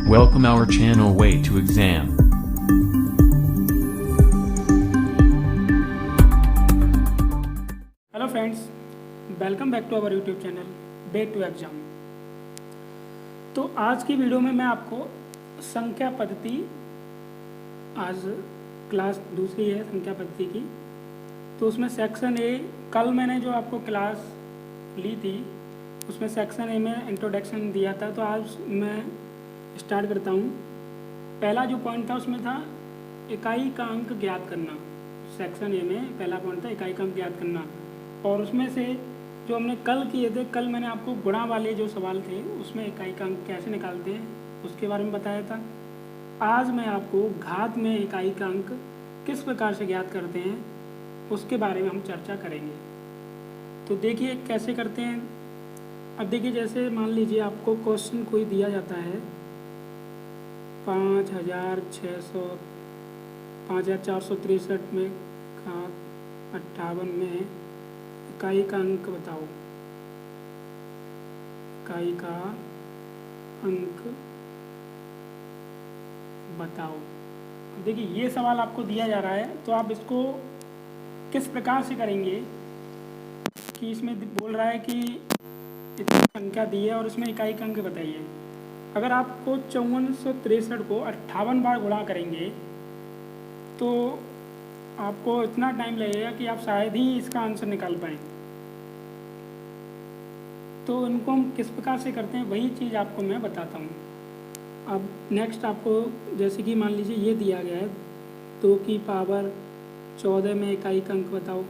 Welcome our channel Way to Exam. Hello friends, welcome back to our YouTube channel way to exam. तो आज की video में मैं आपको संख्या पद्धति, आज क्लास दूसरी है संख्या पद्धति की, तो उसमें सेक्शन ए, कल मैंने जो आपको क्लास ली थी उसमें सेक्शन ए में इंट्रोडक्शन दिया था। तो आज मैं स्टार्ट करता हूँ। पहला जो पॉइंट था उसमें था इकाई का अंक ज्ञात करना। सेक्शन ए में पहला पॉइंट था इकाई का अंक ज्ञात करना, और उसमें से जो हमने कल किए थे, कल मैंने आपको गुणा वाले जो सवाल थे उसमें इकाई का अंक कैसे निकालते हैं उसके बारे में बताया था। आज मैं आपको घात में इकाई का अंक किस प्रकार से ज्ञात करते हैं उसके बारे में हम चर्चा करेंगे। तो देखिए कैसे करते हैं। अब देखिए, जैसे मान लीजिए आपको क्वेश्चन कोई दिया जाता है 5463 में घात 58 में इकाई का अंक बताओ। इकाई का अंक बताओ। अब देखिए ये सवाल आपको दिया जा रहा है, तो आप इसको किस प्रकार से करेंगे कि इसमें बोल रहा है कि इतनी संख्या दी है और इसमें इकाई का अंक बताइए। अगर आपको 5463 को 58 बार गुणा करेंगे तो आपको इतना टाइम लगेगा कि आप शायद ही इसका आंसर निकाल पाएँ। तो इनको हम किस प्रकार से करते हैं वही चीज़ आपको मैं बताता हूँ। अब नेक्स्ट आपको जैसे कि मान लीजिए ये दिया गया है 2 की पावर 14 में इकाई का अंक बताओ।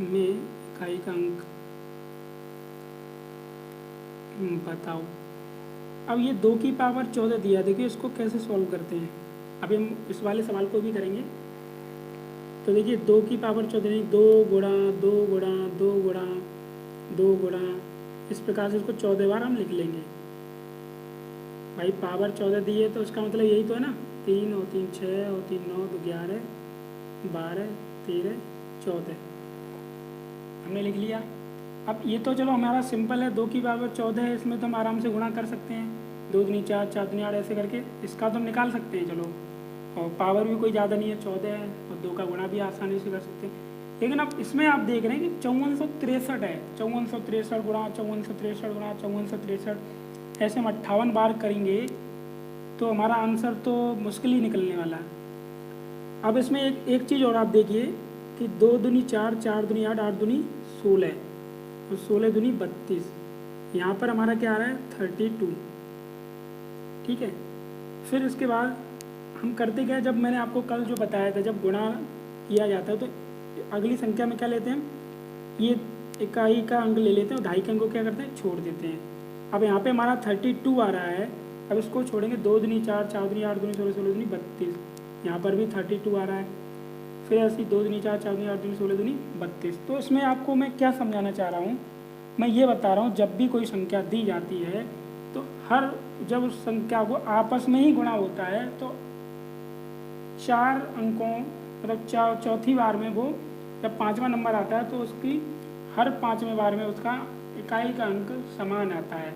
में इकाई का अंक बताओ। अब ये 2 की पावर 14 दिया, देखिए इसको कैसे सॉल्व करते हैं। अभी हम इस वाले सवाल को भी करेंगे। तो देखिए 2 की पावर 14 नहीं, 2 गुणा 2 गुणा 2 गुणा 2 गुणा, इस प्रकार से इसको 14 बार हम लिख लेंगे। भाई पावर 14 दी है तो इसका मतलब यही तो है ना, 3 और 3 6 और 3 9 तो 11 12 13 14 हमने लिख लिया। अब ये तो चलो हमारा सिंपल है, 2 की पावर 14 है, इसमें तो हम आराम से गुणा कर सकते हैं। 2 दूनी 4 4 दूनी 8 ऐसे करके इसका तो हम निकाल सकते हैं। चलो, और पावर भी कोई ज़्यादा नहीं है, 14 है, और 2 का गुणा भी आसानी से कर सकते हैं। लेकिन अब इसमें आप देख रहे हैं कि 5463 है, 5463 गुणा 5463 गुणा 5463, ऐसे हम 58 बार करेंगे तो हमारा आंसर तो मुश्किल ही निकलने वाला है। अब इसमें एक चीज़ और आप देखिए कि 2 दूनी 4 4 दूनी 8 8 दूनी 16 और 16 दूनी 32, यहाँ पर हमारा क्या आ रहा है 32। ठीक है, फिर इसके बाद हम करते क्या है, जब मैंने आपको कल जो बताया था जब गुणा किया जाता है तो अगली संख्या में क्या लेते हैं, ये इकाई का अंक ले लेते हैं और ढाई के अंक को क्या करते हैं छोड़ देते हैं। अब यहाँ पे हमारा 32 आ रहा है, अब इसको छोड़ेंगे 2 दूनी 4 4 दूनी 8 दूनी 16 16 दूनी 32, यहाँ पर भी 32 आ रहा है। फिर ऐसी 2 दूनी 4 4 दूनी 8 दूनी 16 दूनी 32। तो इसमें आपको मैं क्या समझाना चाह रहा हूँ, मैं ये बता रहा हूँ जब भी कोई संख्या दी जाती है तो जब उस संख्या को आपस में ही गुणा होता है तो 4 अंकों मतलब चौथी बार में वो जब 5वां नंबर आता है तो उसकी हर 5वें बार में उसका इकाई का अंक समान आता है।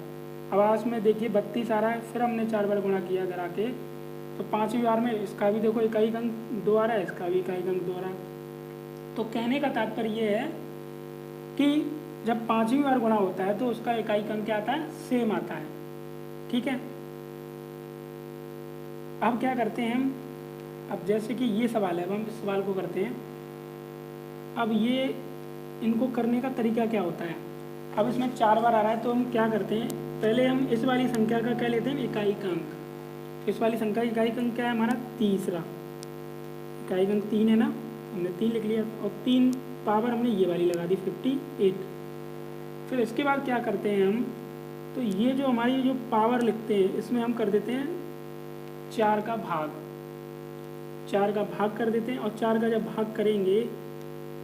अब आज में देखिए 32 आ रहा है, फिर हमने 4 बार गुणा किया करा के तो 5वीं बार में इसका भी देखो इकाई का अंक 2 आ रहा है, इसका भी इकाई का अंक 2 आ रहा है। तो कहने का तात्पर्य ये है कि जब 5वीं बार गुणा होता है तो उसका इकाई का अंक क्या आता है, सेम आता है। ठीक है, अब क्या करते हैं हम, अब जैसे कि ये सवाल है, अब हम इस सवाल को करते हैं। अब ये इनको करने का तरीका क्या होता है, अब इसमें 4 बार आ रहा है तो हम क्या करते हैं, पहले हम इस वाली संख्या का क्या लेते हैं इकाई का अंक। तो इस वाली संख्या का इकाई का अंक क्या है हमारा तीसरा, इकाई का अंक 3 है ना, हमने 3 लिख लिया और 3 पावर हमने ये वाली लगा दी 58। फिर इसके बाद क्या करते हैं हम, तो ये जो हमारी जो पावर लिखते हैं इसमें हम कर देते हैं 4 का भाग, 4 का भाग कर देते हैं। और 4 का जब भाग करेंगे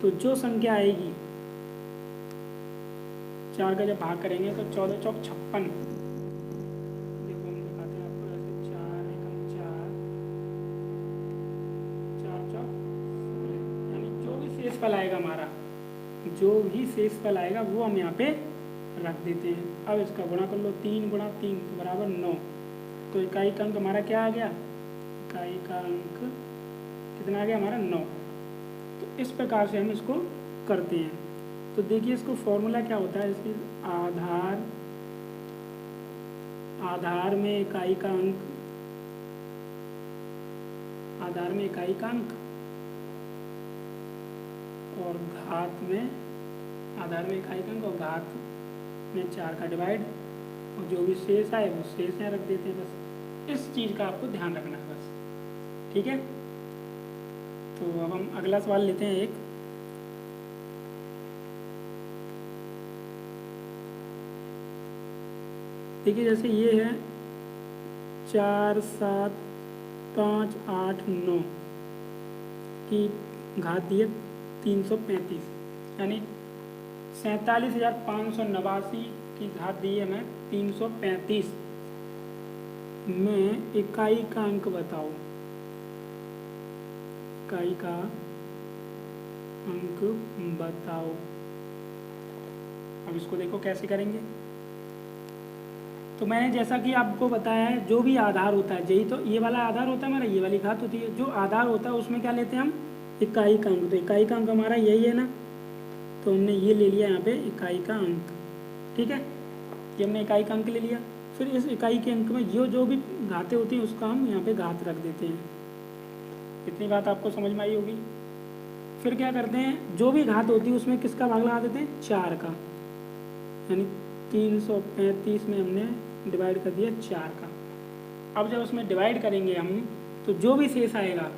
तो जो संख्या आएगी, 4 का जब भाग करेंगे तो 14 चौक 56। देखो हम दिखाते हैं आपको ऐसे, 4 एकम 4 4 चौक 16, यानी जो भी शेष फल आएगा हमारा, जो भी शेष फल आएगा वो हम यहाँ पे रख देते हैं। अब इसका गुणा कर लो, 3 गुणा 3 तो बराबर 9। तो इकाई का अंक हमारा क्या आ गया, इकाई का अंक कितना आ गया हमारा 9। तो इस प्रकार से हम इसको करते हैं। तो देखिए इसको फॉर्मूला क्या होता है, इसकी आधार में इकाई का अंक, आधार में इकाई का अंक और घात में, आधार में इकाई का अंक और घात में 4 का डिवाइड, और जो भी शेष आए वो शेष यहाँ रख देते हैं। बस इस चीज़ का आपको ध्यान रखना है बस, ठीक है। तो अब हम अगला सवाल लेते हैं एक। देखिए जैसे ये है 4, 7, 5, 8, 9 की घात दी है 335, यानी 47,589 की घात दी है हमें 335 में इकाई का अंक बताओ। इकाई का अंक बताओ। अब इसको देखो कैसे करेंगे। तो मैंने जैसा कि आपको बताया है, जो भी आधार होता है, यही तो ये वाला आधार होता है हमारा, ये वाली घात होती है। जो आधार होता है उसमें क्या लेते हैं हम, इकाई का अंक। तो इकाई का अंक हमारा यही है ना, तो हमने ये ले लिया यहाँ पे इकाई का अंक, ठीक है। ये हमने इकाई का अंक ले लिया। फिर इस इकाई के अंक में जो भी घातें होती हैं उसका हम यहाँ पे घात रख देते हैं। इतनी बात आपको समझ में आई होगी। फिर क्या करते हैं, जो भी घात होती है उसमें किसका भाग लगा देते हैं, 4 का, यानी 335 में हमने डिवाइड कर दिया 4 का। अब जब उसमें डिवाइड करेंगे हम, तो जो भी शेष आएगा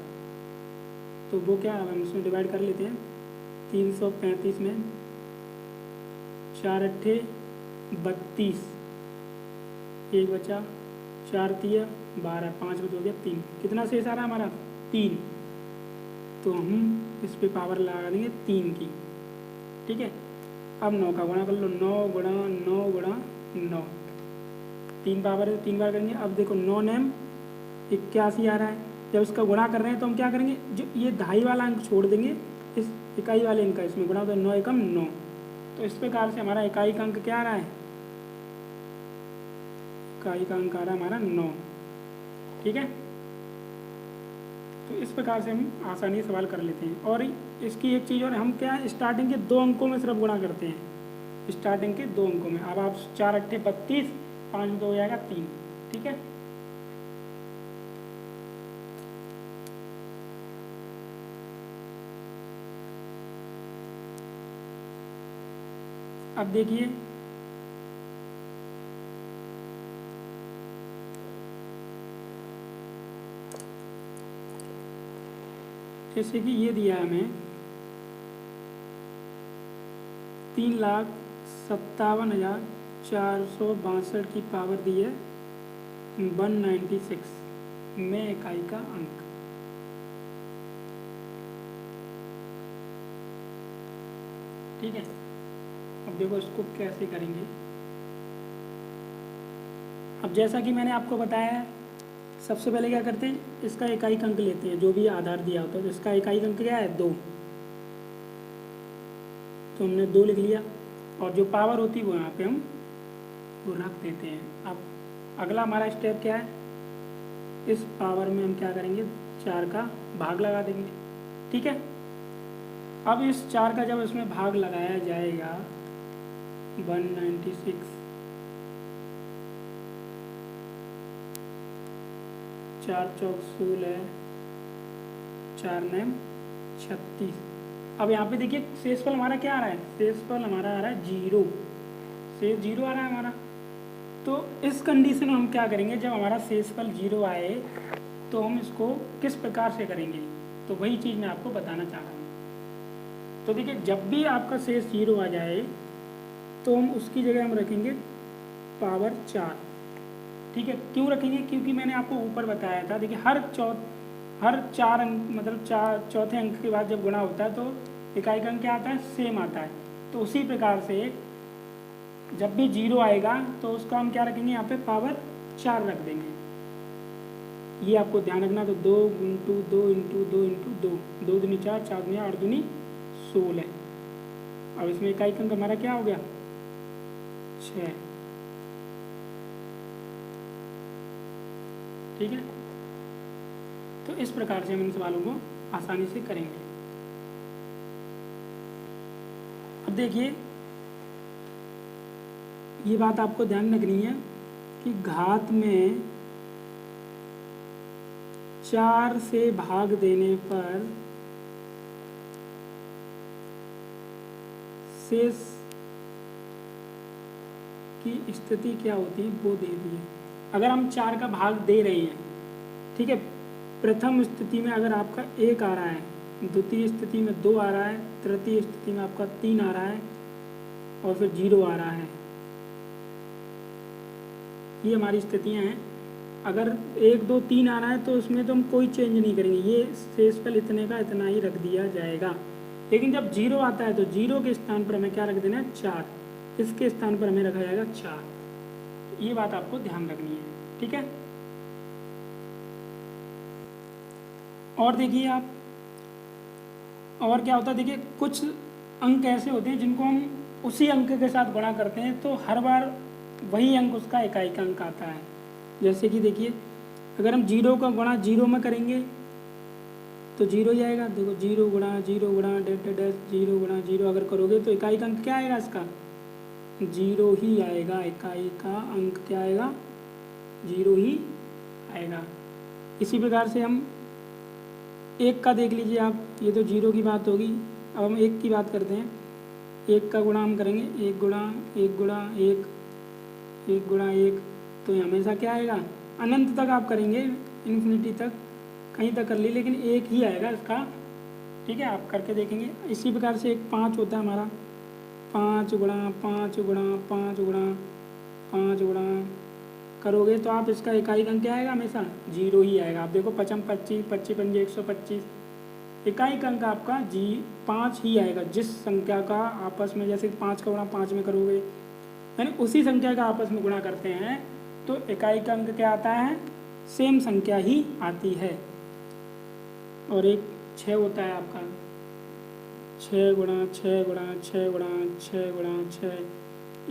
तो वो क्या, हम उसमें डिवाइड कर लेते हैं। 335 में 4 अट्ठे 32, 1 बचा, 4 तिया 12, 5 बच हो गया 3। कितना शेष आ रहा है हमारा, 3। तो हम इस पे पावर लगा देंगे 3 की, ठीक है। अब 9 का गुणा कर लो, 9 गुणा 9 गुणा 9, 3 पावर 3 बार करेंगे। अब देखो 9 नेम 81 आ रहा है। जब इसका गुणा कर रहे हैं तो हम क्या करेंगे, जो ये ढाई वाला अंक छोड़ देंगे, इस इकाई वाले अंक का इसमें गुणा, तो 9 एकम 9। तो इस प्रकार से हमारा इकाई का अंक क्या आ रहा है, इकाई का अंक आ रहा है हमारा 9, ठीक है। तो इस प्रकार से हम आसानी से सवाल कर लेते हैं। और इसकी एक चीज़ और, हम क्या स्टार्टिंग के 2 अंकों में सिर्फ गुणा करते हैं, स्टार्टिंग के 2 अंकों में। अब आप 4 अट्ठे 32, 5 में 2 हो जाएगा 3, ठीक है। अब देखिए जैसे कि ये दिया है हमें 3,57,462 की पावर दी है 196 में इकाई का अंक। ठीक है, अब देखो इसको कैसे करेंगे। अब जैसा कि मैंने आपको बताया है, सबसे पहले क्या करते हैं, इसका इकाई अंक लेते हैं, जो भी आधार दिया होता है। तो इसका इकाई अंक क्या है, 2। तो हमने 2 लिख लिया, और जो पावर होती है वो यहाँ पे हम वो रख देते हैं। अब अगला हमारा स्टेप क्या है, इस पावर में हम क्या करेंगे, 4 का भाग लगा देंगे। ठीक है, अब इस 4 का जब इसमें भाग लगाया जाएगा 196, 4 चौक 16, 4 9 36। अब यहाँ पे देखिए शेषफल हमारा क्या आ रहा है, शेषफल हमारा आ रहा है 0, शेष 0 आ रहा है हमारा। तो इस कंडीशन में हम क्या करेंगे, जब हमारा शेषफल 0 आए तो हम इसको किस प्रकार से करेंगे, तो वही चीज़ मैं आपको बताना चाह रहा हूँ। तो देखिए, जब भी आपका शेष 0 आ जाए तो हम उसकी जगह हम रखेंगे पावर 4। ठीक है, क्यों रखेंगे, क्योंकि मैंने आपको ऊपर बताया था, देखिए हर 4 अंक, मतलब चौथे अंक के बाद जब गुणा होता है तो इकाई का अंक क्या आता है, सेम आता है। तो उसी प्रकार से जब भी 0 आएगा तो उसका हम क्या रखेंगे, यहाँ पे पावर 4 रख देंगे। ये आपको ध्यान रखना। तो 2 इंटू 2 इंटू 2 इंटू 2, 2 दूनी 4, 4 दूनी 8, दूनी 16। अब इसमें इकाई का अंक हमारा क्या हो गया, 6। ठीक है, तो इस प्रकार से हम इन सवालों को आसानी से करेंगे। अब देखिए, ये बात आपको ध्यान रखनी है कि घात में 4 से भाग देने पर शेष की स्थिति क्या होती है वो दे दी है। अगर हम 4 का भाग दे रहे हैं, ठीक है, प्रथम स्थिति में अगर आपका 1 आ रहा है, द्वितीय स्थिति में 2 आ रहा है, तृतीय स्थिति में आपका 3 आ रहा है और फिर 0 आ रहा है, ये हमारी स्थितियां हैं। अगर 1 2 3 आ रहा है तो उसमें तो हम कोई चेंज नहीं करेंगे, ये शेषफल इतने का इतना ही रख दिया जाएगा। लेकिन जब 0 आता है तो 0 के स्थान पर हमें क्या रख देना है, 4, इसके स्थान पर हमें रखा जाएगा 4। ये बात आपको ध्यान रखनी है, ठीक है। और देखिए आप, और क्या होता है, देखिए कुछ अंक ऐसे होते हैं जिनको हम उसी अंक के साथ गुणा करते हैं तो हर बार वही अंक उसका इकाई का अंक आता है। जैसे कि देखिए, अगर हम 0 का गुणा 0 में करेंगे तो 0 ही आएगा। देखो 0 गुणा 0 गुणा डैश डैश 0 गुणा 0 अगर करोगे तो इकाई का अंक क्या आएगा, इसका 0 ही आएगा। इकाई का अंक क्या आएगा, 0 ही आएगा। इसी प्रकार से हम 1 का देख लीजिए आप, ये तो 0 की बात होगी। अब हम 1 की बात करते हैं। 1 का गुणा हम करेंगे, 1 गुणा 1 गुणा 1, 1 गुणा 1, तो ये हमेशा क्या आएगा, अनंत तक आप करेंगे, इन्फिनिटी तक कहीं तक कर ली, लेकिन 1 ही आएगा इसका। ठीक है, आप करके देखेंगे। इसी प्रकार से एक 5 होता है हमारा, 5 गुणा 5 गुणा 5 गुणा 5 गुणा करोगे तो आप इसका इकाई अंक क्या आएगा, हमेशा 0 ही आएगा। आप देखो 5 25 25 पंजे 125, इकाई का अंक आपका 5 ही आएगा। जिस संख्या का आपस में, जैसे 5 का गुणा 5 में करोगे, यानी उसी संख्या का आपस में गुणा करते हैं तो इकाई का अंक क्या आता है, सेम संख्या ही आती है। और एक 6 होता है आपका, 6 गुणा 6 गुणा 6 गुणा 6 गुणा 6,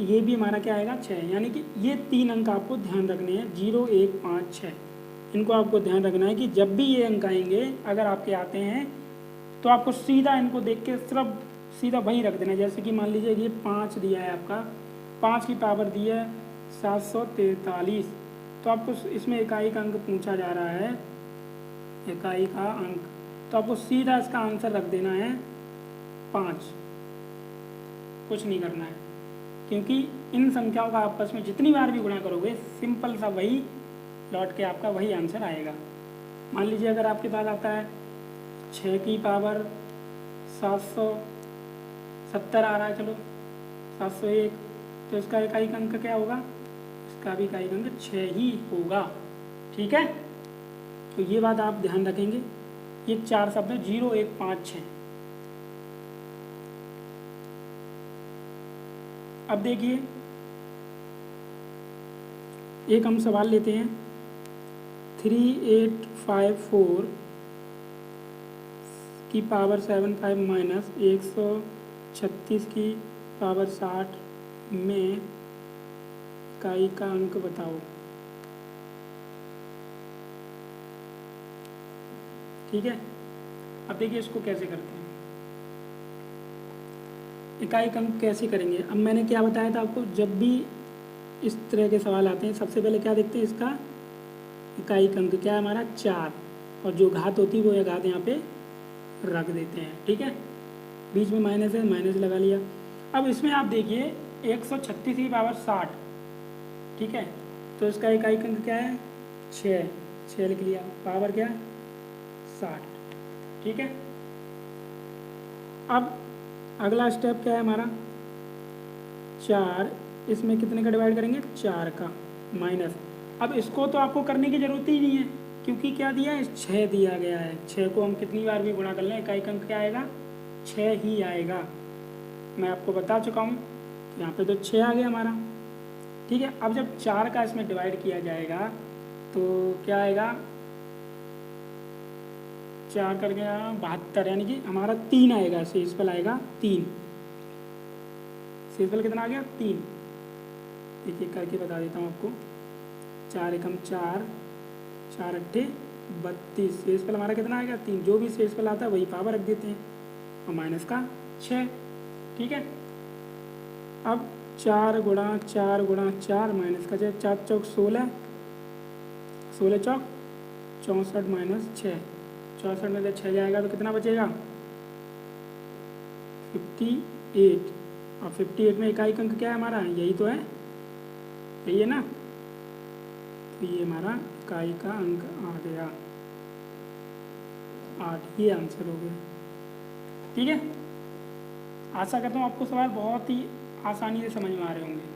ये भी हमारा क्या आएगा, 6। यानी कि ये 3 अंक आपको ध्यान रखने हैं, 0 1 5 6। इनको आपको ध्यान रखना है कि जब भी ये अंक आएंगे, अगर आपके आते हैं तो आपको सीधा इनको देख के सिर्फ सीधा वहीं रख देना है। जैसे कि मान लीजिए ये 5 दिया है आपका, 5 की पावर दी है 743, तो आपको इसमें इकाई का अंक पूछा जा रहा है, इकाई का अंक, तो आपको सीधा इसका आंसर रख देना है 5, कुछ नहीं करना है। क्योंकि इन संख्याओं का आपस में जितनी बार भी गुणा करोगे, सिंपल सा वही लौट के आपका वही आंसर आएगा। मान लीजिए अगर आपके पास आता है 6 की पावर 770 आ रहा है, चलो 701, तो इसका इकाई अंक क्या होगा, इसका भी इकाई अंक 6 ही होगा। ठीक है, तो ये बात आप ध्यान रखेंगे। ये 4 शब्द है, 0 1 5 6। अब देखिए, एक हम सवाल लेते हैं, 3854 की पावर 75 माइनस 136 की पावर 60 में इकाई का अंक बताओ। ठीक है, अब देखिए इसको कैसे करते हैं, इकाई का अंक कैसे करेंगे। अब मैंने क्या बताया था आपको, जब भी इस तरह के सवाल आते हैं सबसे पहले क्या देखते हैं, इसका इकाई का अंक क्या है हमारा 4, और जो घात होती है वो घात यहाँ पे रख देते हैं। ठीक है, बीच में माइनस है, माइनस लगा लिया। अब इसमें आप देखिए 136 की पावर 60, ठीक है, तो इसका इकाई का अंक क्या है 6, 6 लिख लिया, पावर क्या है 60। ठीक है, अब अगला स्टेप क्या है हमारा, 4, इसमें कितने का डिवाइड करेंगे, 4 का, माइनस। अब इसको तो आपको करने की ज़रूरत ही नहीं है, क्योंकि क्या दिया है, 6 दिया गया है। 6 को हम कितनी बार भी गुणा कर लें, इकाई का अंक क्या आएगा, 6 ही आएगा। मैं आपको बता चुका हूँ, तो यहाँ पे तो 6 आ गया हमारा। ठीक है, अब जब 4 का इसमें डिवाइड किया जाएगा तो क्या आएगा, 4 कर गया 72, यानी कि हमारा 3 आएगा, शेषफल आएगा 3। शेषफल कितना आ गया, 3। एक एक करके बता देता हूँ आपको। 4 एकम 4, 4 अट्ठे 32, शेषफल हमारा कितना आएगा 3। जो भी शेषफल आता है वही पावर रख देते हैं और माइनस का 6। ठीक है, अब 4 गुणा 4 गुणा 4 माइनस का 6, 4 चौक 16, 16 चौक 64 माइनस 6, 64 में से 6 जाएगा तो कितना बचेगा 58। और 58 में इकाई अंक क्या है हमारा, यही तो है, यही है ना, तो ये हमारा इकाई का अंक आ गया 8। ये आंसर हो गया। ठीक है, आशा करता हूँ आपको सवाल बहुत ही आसानी से समझ में आ रहे होंगे।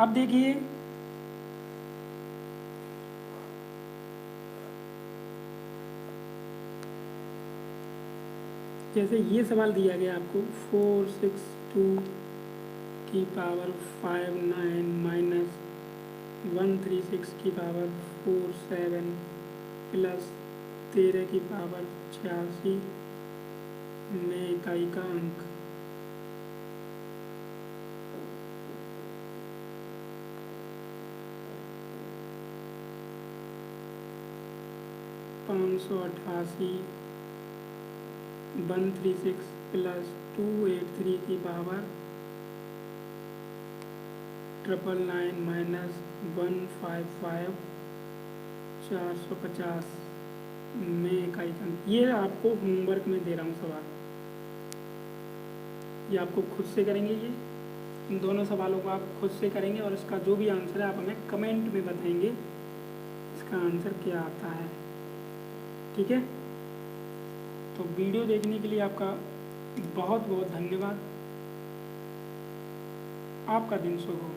अब देखिए जैसे ये सवाल दिया गया आपको 462 की पावर 59 माइनस 136 की पावर 47 प्लस 13 की पावर 86 में इकाई का अंक। पाँच सौ 136 प्लस 283 की पावर 999 माइनस 155 450 में इकाई का अंक। ये आपको होमवर्क में दे रहा हूँ सवाल, ये आपको खुद से करेंगे। ये इन दोनों सवालों को आप खुद से करेंगे और इसका जो भी आंसर है आप हमें कमेंट में बताएंगे इसका आंसर क्या आता है। ठीक है, तो वीडियो देखने के लिए आपका बहुत बहुत धन्यवाद। आपका दिन शुभ हो।